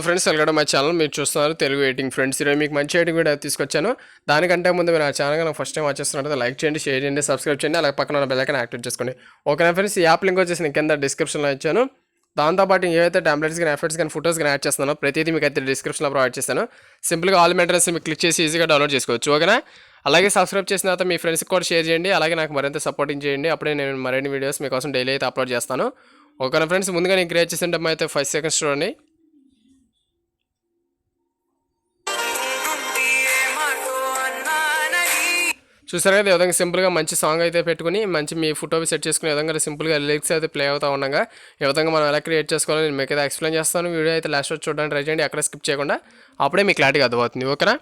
Friends welcome to my channel. మీరు చూస్తున్నారు Telugu editing friends. ఈరోజు మీకు మంచి ఎడిటింగ్ వీడియో తీసుకొచ్చాను. దానికంటే ముందు మీరు నా ఛానల్ ఫస్ట్ టైం వచ్చేస్తున్నట్టు లైక్ చేయండి, షేర్ చేయండి, సబ్స్క్రైబ్ చేయండి, అలాగే పక్కన ఉన్న బెల్ ఐకాన్ యాక్టివేట్ చేసుకోండి. ఓకేనా ఫ్రెండ్స్, ఈ యాప్ లింక్ వచ్చేసి నేను కింద డిస్క్రిప్షన్లో ఇచ్చాను. దాంతోపాటు ఏవైతే టాంప్లెట్స్ కానీ ఎఫర్ట్స్ కానీ ఫోటోస్ కానీ యాడ్ చేస్తున్నానో ప్రతిదీ మీకు అయితే డిస్క్రిప్షన్లో ప్రొవైడ్ చేస్తాను. సింపుల్గా ఆల్ మెటీరియల్స్ మీకు క్లిక్ చేసి ఈజీగా డౌన్లోడ్ చేసుకోవచ్చు. ఓకేనా, అలాగే సబ్స్క్రైబ్ చేసిన తర్వాత మీ ఫ్రెండ్స్కి కూడా షేర్ చేయండి. అలాగే నాకు మరింత సపోర్టింగ్ చేయండి. అప్పుడే నేను మరిన్ని వీడియోస్ మీకోసం డైలీ అయితే అప్లోడ్ చేస్తాను. ఓకేనా ఫ్రెండ్స్, ముందుగా నేను క్రియేట్ చేసిన డబ్బు అయితే 5 సెకండ్స్ చూడండి. చూసారు కదా, ఈ విధంగా సింపుల్గా మంచి సాంగ్ అయితే పెట్టుకుని మంచి మీ ఫోటో సెట్ చేసుకునే విధంగా సింపుల్గా లిరిక్స్ అయితే ప్లే అవుతూ ఉండగా ఈ విధంగా మనం ఎలా క్రియేట్ చేసుకోవాలో నేను మీకు అయితే ఎక్స్ప్లెయిన్ చేస్తాను. వీడియో అయితే లాస్ట్ వచ్చి చూడడానికి ట్రై చేయండి, ఎక్కడ స్కిప్ చేయకుండా. అప్పుడే మీకు క్లారిటీగా అర్థమవుతుంది. ఓకేనా,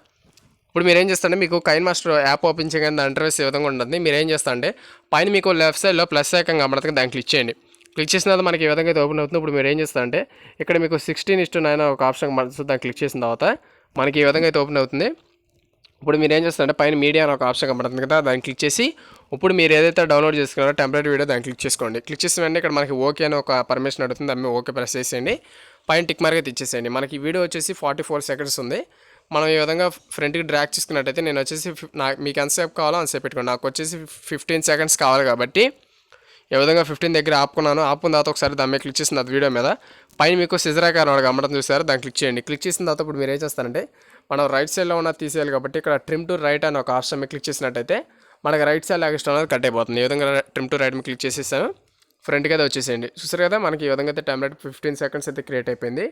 ఇప్పుడు మీరు ఏం చేస్తారంటే మీకు కైన్మాస్టర్ యాప్ ఓపెన్ చేయగానే ఇంటర్ఫేస్ ఈ విధంగా ఉంటుంది. మీరు ఏం చేస్తారంటే పైన మీకు లెఫ్ట్ సైడ్లో ప్లస్ ఐకాన్ కనబడుతుంది, దాన్ని క్లిక్ చేయండి. క్లిక్ చేసిన తర్వాత మనకి ఈ విధంగా అయితే ఓపెన్ అవుతుంది. ఇప్పుడు మీరు ఏం చేస్తారంటే ఇక్కడ మీకు 16:9 ఒక ఆప్షన్ కనబడుతుంది, దాన్ని క్లిక్ చేసిన తర్వాత మనకి ఈ విధంగా అయితే ఓపెన్ అవుతుంది. ఇప్పుడు మీరు ఏం చేస్తారంటే పైన మీడియా అని ఒక ఆప్షన్ కనబడుతుంది కదా, దాన్ని క్లిక్ చేసి ఇప్పుడు మీరు ఏదైతే డౌన్లోడ్ చేసుకున్నారో టెంపరీ వీడియో దాన్ని క్లిక్ చేసుకోండి. క్లిక్ చేసిన వెంటనే ఇక్కడ మనకి ఓకే అని ఒక పర్మిషన్ అడుగుతుంది, దాన్ని ఓకే ప్రెస్ చేసేయండి. పైన టిక్ మార్క్ అయితే ఇచ్చేసేయండి. మనకి వీడియో వచ్చేసి 44 సెకండ్స్ ఉంది. మనం ఈ విధంగా ఫ్రంట్కి డ్రాగ్ చేసుకున్నట్టయితే నేను వచ్చేసి మీకు ఎంతసేపు కావాలో అంతసేపు పెట్టుకోండి. నాకు వచ్చేసి 15 సెకండ్స్ కావాలి కాబట్టి ఈ విధంగా 15 దగ్గర ఆపుకున్నాను. ఆపుకున్న తర్వాత ఒకసారి దాని మీద క్లిక్ చేసిన తర్వాత వీడియో మీద పైన మీకు సిజరాకార్ వాడు అమ్మడం చూసారు, దాన్ని క్లిక్ చేయండి. క్లిక్ చేసిన తర్వాత ఇప్పుడు మీరు ఏం చేస్తారంటే మనం రైట్ సైడ్లో ఉన్న తీసేయాలి కాబట్టి ఇక్కడ ట్రిమ్ టు రైట్ అని ఒక ఆప్షన్ మీద క్లిక్ చేసినట్టయితే మనకి రైట్ సైడ్ ఎక్స్ట్రా అనేది కట్ అయిపోతుంది. ఈ విధంగా ట్రిమ్ టు రైట్ మీద క్లిక్ చేసేసాను, ఫ్రంట్కి అయితే వచ్చేసేయండి. చూసారు కదా, మనకి ఈ విధంగా అయితే టైమ్లైట్ 15 సెకండ్స్ అయితే క్రియేట్ అయిపోయింది.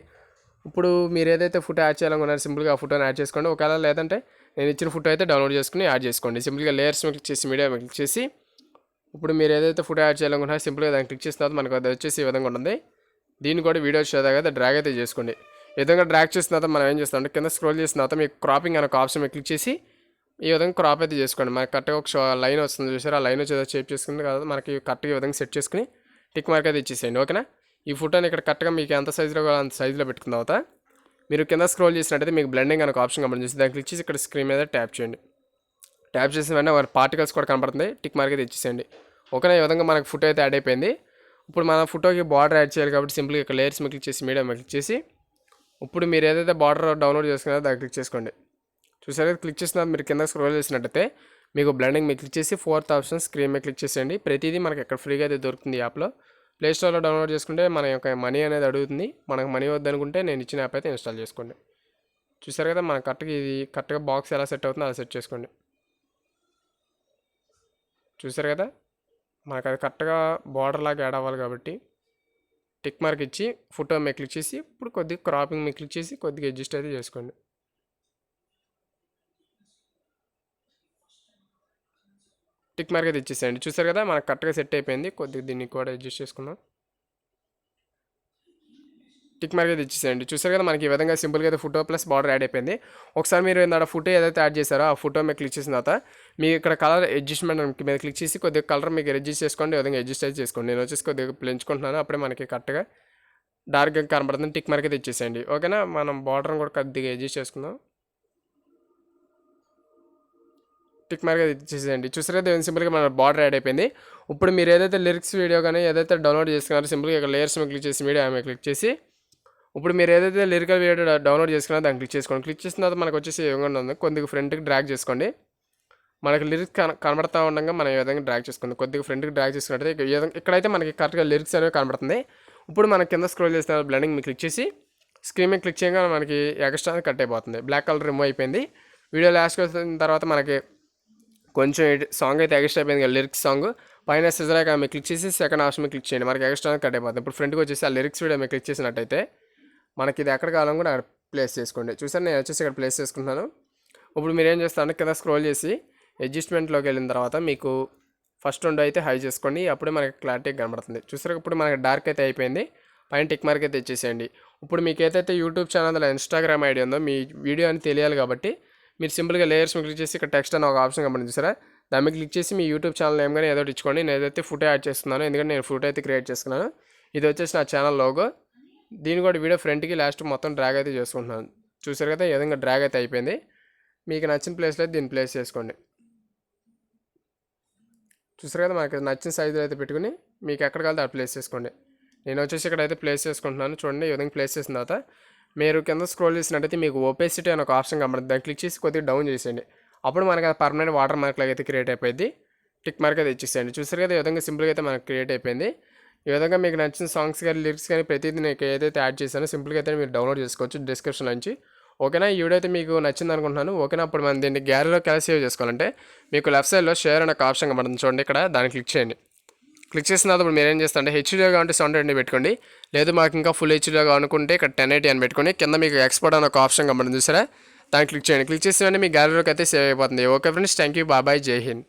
ఇప్పుడు మీరు ఏదైతే ఫోటో యాడ్ చేయాలనుకున్నారో సింపుల్గా ఆ ఫోటోని యాడ్ చేసుకోండి. ఒకవేళ లేదంటే నేను ఇచ్చిన ఫోటో అయితే డౌన్లోడ్ చేసుకుని యాడ్ చేసుకోండి. సింపుల్గా లేయర్స్ మీద క్లిక్ చేసి మీడియా మీద క్లిక్ చేసి ఇప్పుడు మీరు ఏదైతే ఫోటో యాడ్ చేయాలనుకుంటున్నారో సింపుల్గా దాన్ని క్లిక్ చేసిన తర్వాత మనకు అది వచ్చేసి ఈ విధంగా ఉంటుంది. దీన్ని కూడా వీడియో వచ్చేదాకా అయితే డ్రాగ్ అయితే చేసుకోండి. ఈ విధంగా డ్రాగ్ చేసిన తర్వాత మనం ఏం చేస్తామంటే కింద స్క్రోల్ చేసిన తర్వాత మీకు క్రాపింగ్ అనే ఒక ఆప్షన్ మీద క్లిక్ చేసి ఈ విధంగా క్రాప్ అయితే చేసుకోండి. మనకి కరెక్ట్గా ఒక లైన్ వస్తుంది చూసారు, ఆ లైన్ వచ్చేది షేప్ చేసుకుని కదా మనకి కరెక్ట్గా ఈ విధంగా సెట్ చేసుకుని టిక్ మార్క్ అయితే ఇచ్చేసేయండి. ఓకేనా, ఈ ఫోటోని ఇక్కడ కరెక్ట్గా మీకు ఎంత సైజులో కావాలో అంత సైజులో పెట్టుకున్న తర్వాత మీరు కింద స్క్రోల్ చేసినట్టయితే మీకు బ్లెండింగ్ అనే ఒక ఆప్షన్ కనబడుతుంది, దాన్ని క్లిక్ చేసి ఇక్కడ స్క్రీన్ మీద ట్యాప్ చేయండి. ట్యాప్ చేసిన వెంటనే వారి పార్టికల్స్ కూడా కనబడుతుంది, టిక్ మార్క్ అయితే ఇచ్చేసేయండి. ఓకేనా, ఈ విధంగా మనకు ఫోటో అయితే యాడ్ అయిపోయింది. ఇప్పుడు మన ఫోటోకి బార్డర్ యాడ్ చేయాలి కాబట్టి సింపుల్గా ఇక్కడ లేయర్స్ మీద క్లిక్ చేసి మీడియా మీద క్లిక్ చేసి ఇప్పుడు మీరు ఏదైతే బార్డర్ డౌన్లోడ్ చేసుకున్నారో దాన్ని క్లిక్ చేసుకోండి. చూసారు, క్లిక్ చేసిన మీరు కింద స్క్రోల్ చేసినట్టయితే మీకు బ్లెండింగ్ మీద క్లిక్ చేసి 4th ఆప్షన్ స్క్రీన్ మీద క్లిక్ చేసేయండి. ప్రతిదీ మనకి ఎక్కడ ఫ్రీగా అయితే దొరుకుతుంది యాప్లో. ప్లే స్టోర్లో డౌన్లోడ్ చేసుకుంటే మన యొక్క మనీ అనేది అడుగుతుంది. మనకు మనీ వద్దనుకుంటే నేను ఇచ్చిన యాప్ అయితే ఇన్స్టాల్ చేసుకోండి. చూసారు కదా, మన కరెక్ట్గా బాక్స్ ఎలా సెట్ అవుతుందో అలా సెట్ చేసుకోండి. చూసారు కదా, మనకు అది కరెక్ట్గా బార్డర్ లాగా యాడ్ అవ్వాలి కాబట్టి టిక్ మార్క్ ఇచ్చి ఫోటో మీద క్లిక్ చేసి ఇప్పుడు కొద్దిగా క్రాపింగ్ మీద క్లిక్ చేసి కొద్దిగా అడ్జస్ట్ అయితే చేసుకోండి. టిక్ మార్క్ అయితే ఇచ్చేసేయండి. చూసారు కదా, మనకు కరెక్ట్గా సెట్ అయిపోయింది. కొద్దిగా దీన్ని కూడా అడ్జస్ట్ చేసుకుందాం. టిక్ మార్క్ అయితే ఇచ్చేసేయండి. చూసారు కదా, మనకి ఈ విధంగా సింపుల్గా అయితే ఫోటో ప్లస్ బార్డర్ యాడ్ అయిపోయింది. ఒకసారి మీరు ఏంటంటే ఫోటో ఏదైతే యాడ్ చేశారో ఆ ఫోటో మీద క్లిక్ చేసిన తర్వాత మీ ఇక్కడ కలర్ అడ్జస్ట్మెంట్ మీద క్లిక్ చేసి కొద్దిగా కలర్ మీకు అడ్జస్ట్ చేసుకోండి. ఈ విధంగా అడ్జస్ట్ అయితే చేసుకోండి. నేను వచ్చేసి కొద్దిగా పెంచుకుంటున్నాను, అప్పుడే మనకి కరెక్ట్గా డార్క్గా కనబడుతుంది. టిక్ మార్క్ అయితే ఇచ్చేసేయండి. ఓకేనా, మనం బార్డర్ని కూడా కొద్దిగా అడ్జస్ట్ చేసుకుందాం. టిక్ మార్క్ అయితే ఇచ్చేసేయండి. చూసారు కదా, సింపుల్గా మన బార్డర్ యాడ్ అయిపోయింది. ఇప్పుడు మీరు ఏదైతే లిరిక్స్ వీడియో కానీ ఏదైతే డౌన్లోడ్ చేసుకున్నారో సింపుల్గా ఇక్కడ లేయర్స్ మీద క్లిక్ చేసి మీడియా మీద క్లిక్ చేసి ఇప్పుడు మీరు ఏదైతే లిరికల్ వీడియో డౌన్లోడ్ చేసుకున్నారో దాన్ని క్లిక్ చేసుకోండి. క్లిక్ చేసిన తర్వాత మనకు వచ్చేసి ఏమైనా ఉంది, కొద్దిగా ఫ్రంట్కి డ్రాగ్ చేసుకోండి. మనకి లిరిక్స్ కనబడతా ఉండగా మనం ఈ విధంగా డ్రాగ్ చేసుకోండి. కొద్దిగా ఫ్రంట్కి డ్రాగ్ చేసుకున్నట్టయితే ఇక్కడైతే మనకి కరెక్ట్గా లిరిక్స్ అనేవి కనబడుతుంది. ఇప్పుడు మన కింద స్క్రోల్ చేసిన బ్లెండింగ్ మీద క్లిక్ చేసి స్క్రీన్ మీద క్లిక్ చేయగా మనకి ఎక్స్ట్రా కట్ అయిపోతుంది. బ్లాక్ కలర్ రిమూవ్ అయిపోయింది. వీడియో లాస్ట్కి వచ్చిన తర్వాత మనకి కొంచెం సాంగ్ అయితే ఎక్స్ట్రా అయిపోయింది కదా, లిరిక్స్ సాంగ్ పైన సిజరాక మీద క్లిక్ చేసి సెకండ్ ఆప్షన్ మీద క్లిక్ చేయండి. మనకి ఎక్స్ట్రా కట్ అయిపోతుంది. ఇప్పుడు ఫ్రంట్కి వచ్చేసి ఆ లిరిక్స్ వీడియో మీద క్లిక్ చేసినట్టయితే మనకి ఇది ఎక్కడ కావాలని కూడా అక్కడ ప్లేస్ చేసుకోండి. చూసారు, నేను వచ్చేసి ఇక్కడ ప్లేస్ చేసుకుంటున్నాను. ఇప్పుడు మీరు ఏం చేస్తారంటే కింద స్క్రోల్ చేసి అడ్జస్ట్మెంట్లోకి వెళ్ళిన తర్వాత మీకు ఫస్ట్ 2 అయితే హై చేసుకోండి, అప్పుడే మనకి క్లారిటీ కనబడుతుంది. చూసారు, ఇప్పుడు మనకి డార్క్ అయితే అయిపోయింది. పైన టిక్ మార్క్ అయితే ఇచ్చేసేయండి. ఇప్పుడు మీకు ఏదైతే యూట్యూబ్ ఛానల్ ఇన్స్టాగ్రామ్ ఐడి ఉందో మీ వీడియో అని తెలియాలి కాబట్టి మీరు సింపుల్గా లేయర్స్ మీద క్లిక్ చేసి ఇక్కడ టెక్స్ట్ అని ఒక ఆప్షన్ కనబడింది చూసారా, దాని మీద క్లిక్ చేసి మీ యూట్యూబ్ ఛానల్ నేమ్ కానీ ఏదో ఇచ్చుకోండి. నేను ఏదైతే ఫోటో యాడ్ చేస్తున్నాను, ఎందుకంటే నేను ఫోటో అయితే క్రియేట్ చేసుకున్నాను. ఇది వచ్చేసి నా ఛానల్ లోగో. దీన్ని కూడా వీడియో ఫ్రంట్కి లాస్ట్ మొత్తం డ్రాగ్ అయితే చేసుకుంటున్నాను. చూసారు కదా, ఈ విధంగా డ్రాగ్ అయితే అయిపోయింది. మీకు నచ్చిన ప్లేస్లో దీన్ని ప్లేస్ చేసుకోండి. చూసారు కదా, మనకి నచ్చిన సైజులో అయితే పెట్టుకుని మీకు ఎక్కడ కావాలో అది ప్లేస్ చేసుకోండి. నేను వచ్చేసి ఇక్కడ అయితే ప్లేస్ చేసుకుంటున్నాను. చూడండి, ఈ విధంగా ప్లేస్ చేసిన తర్వాత మీరు కింద స్క్రోల్ చేసినట్టయితే మీకు ఓపెసిటీ అనే ఒక ఆప్షన్ కనబడుతుంది. దాన్ని క్లిక్ చేసి కొద్దిగా డౌన్ చేసేయండి. అప్పుడు మనకి అది పర్మనెంట్ వాటర్ మార్క్ లాగా అయితే క్రియేట్ అయిపోయింది. టిక్ మార్క్ అయితే ఇచ్చేసేయండి. చూసారు కదా, ఈ విధంగా సింపుల్గా అయితే మనకు క్రియేట్ అయిపోయింది. ఈ విధంగా మీకు నచ్చిన సాంగ్స్ కానీ లిరిక్స్ కానీ ప్రతిదీ నేను ఏదైతే యాడ్ చేశానో సింపుల్గా అయితే మీరు డౌన్లోడ్ చేసుకోవచ్చు డిస్క్రిప్షన్ నుంచి. ఓకేనా, ఈ వీడియో అయితే మీకు నచ్చింది అనుకుంటున్నాను. ఓకేనా, అప్పుడు మనం దీన్ని గ్యాలరీలోకి ఎలా సేవ్ చేసుకోవాలంటే మీకు లెఫ్ట్ సైడ్లో షేర్ అనే ఒక ఆప్షన్ కనబడుతుంది చూడండి, ఇక్కడ దాన్ని క్లిక్ చేయండి. క్లిక్ చేసిన తర్వాత మీరు ఏం చేస్తారంటే హెచ్డీగా కావాలంటే 720 పెట్టుకోండి. లేదు మాకు ఇంకా ఫుల్ హెచ్డీగా అనుకుంటే ఇక్కడ 1080 అని పెట్టుకోండి. కింద మీకు ఎక్స్పోర్ట్ అనే ఒక ఆప్షన్ కనబడుతుంది చూసారా, దాన్ని క్లిక్ చేయండి. క్లిక్ చేసిన మీ గ్యాలరీలోకి అయితే సేవ్ అయిపోతుంది. ఓకే ఫ్రెండ్స్, థ్యాంక్ యూ, బాబాయ్, జై హింద్.